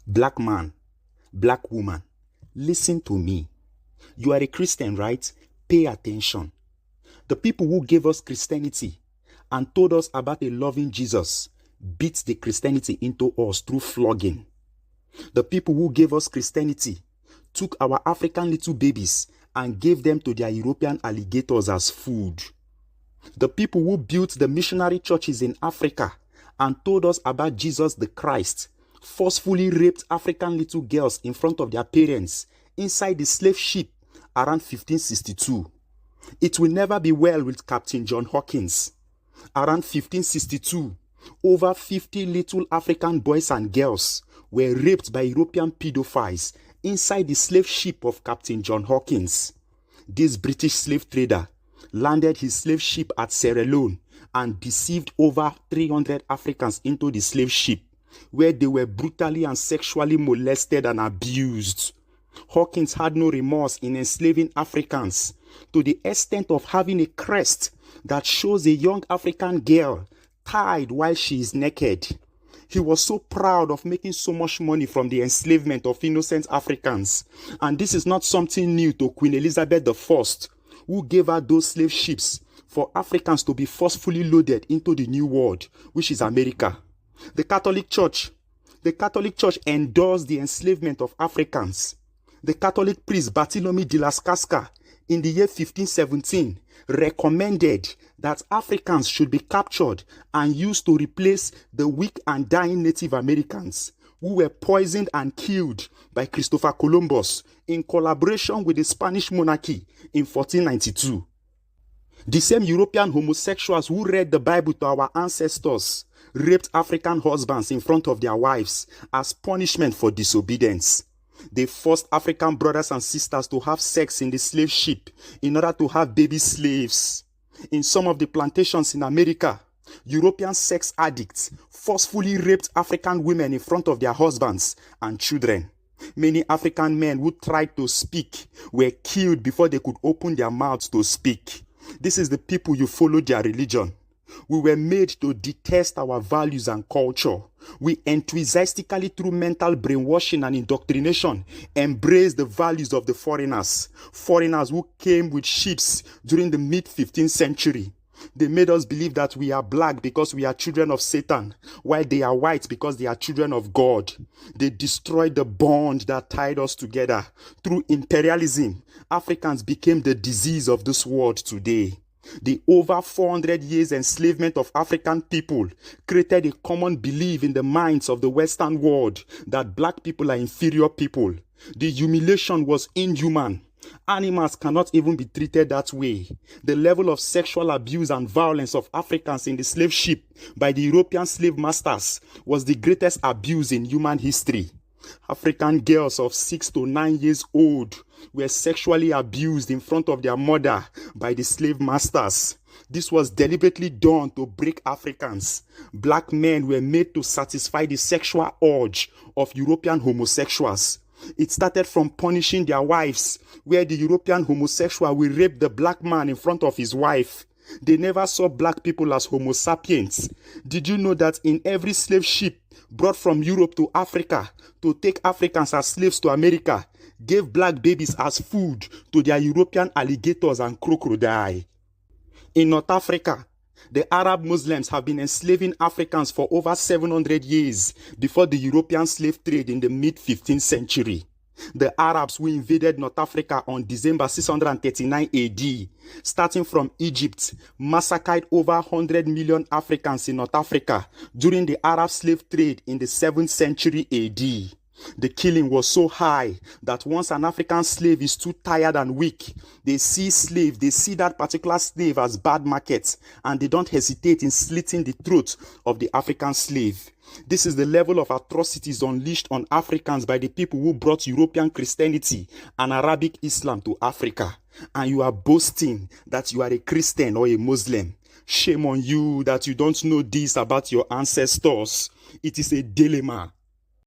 Black man, black woman, listen to me. You are a Christian, right? Pay attention. The people who gave us Christianity and told us about a loving Jesus beat the Christianity into us through flogging. The people who gave us Christianity took our African little babies and gave them to their European alligators as food. The people who built the missionary churches in Africa and told us about Jesus the Christ forcefully raped African little girls in front of their parents inside the slave ship around 1562. It will never be well with Captain John Hawkins. Around 1562, over 50 little African boys and girls were raped by European pedophiles inside the slave ship of Captain John Hawkins. This British slave trader landed his slave ship at Sierra Leone and deceived over 300 Africans into the slave ship, where they were brutally and sexually molested and abused. Hawkins had no remorse in enslaving Africans to the extent of having a crest that shows a young African girl tied while she is naked. He was so proud of making so much money from the enslavement of innocent Africans. And this is not something new to Queen Elizabeth I, who gave her those slave ships for Africans to be forcefully loaded into the New World, which is America. The Catholic Church endorsed the enslavement of Africans. The Catholic priest Bartholomew de las Cascas in the year 1517 recommended that Africans should be captured and used to replace the weak and dying Native Americans who were poisoned and killed by Christopher Columbus in collaboration with the Spanish monarchy in 1492. The same European homosexuals who read the Bible to our ancestors raped African husbands in front of their wives as punishment for disobedience. They forced African brothers and sisters to have sex in the slave ship in order to have baby slaves. In some of the plantations in America, European sex addicts forcefully raped African women in front of their husbands and children. Many African men who tried to speak were killed before they could open their mouths to speak. This is the people you follow their religion. We were made to detest our values and culture. We enthusiastically, through mental brainwashing and indoctrination, embrace the values of the foreigners who came with ships during the mid-15th century. They made us believe that we are black because we are children of Satan, while they are white because they are children of God. They destroyed the bond that tied us together. Through imperialism, Africans became the disease of this world today. The over 400 years enslavement of African people created a common belief in the minds of the Western world that black people are inferior people. The humiliation was inhuman. Animals cannot even be treated that way. The level of sexual abuse and violence of Africans in the slave ship by the European slave masters was the greatest abuse in human history. African girls of 6 to 9 years old were sexually abused in front of their mother by the slave masters. This was deliberately done to break Africans. Black men were made to satisfy the sexual urge of European homosexuals. It started from punishing their wives, where the European homosexual will rape the black man in front of his wife. They never saw black people as homo sapiens. Did you know that in every slave ship brought from Europe to Africa to take Africans as slaves to America, gave black babies as food to their European alligators and crocodile? In North Africa, the Arab Muslims have been enslaving Africans for over 700 years before the European slave trade in the mid-15th century. The Arabs who invaded North Africa on December 639 AD, starting from Egypt, massacred over 100 million Africans in North Africa during the Arab slave trade in the 7th century AD. The killing was so high that once an African slave is too tired and weak, they see that particular slave as bad market, and they don't hesitate in slitting the throat of the African slave. This is the level of atrocities unleashed on Africans by the people who brought European Christianity and Arabic Islam to Africa. And you are boasting that you are a Christian or a Muslim. Shame on you that you don't know this about your ancestors. It is a dilemma.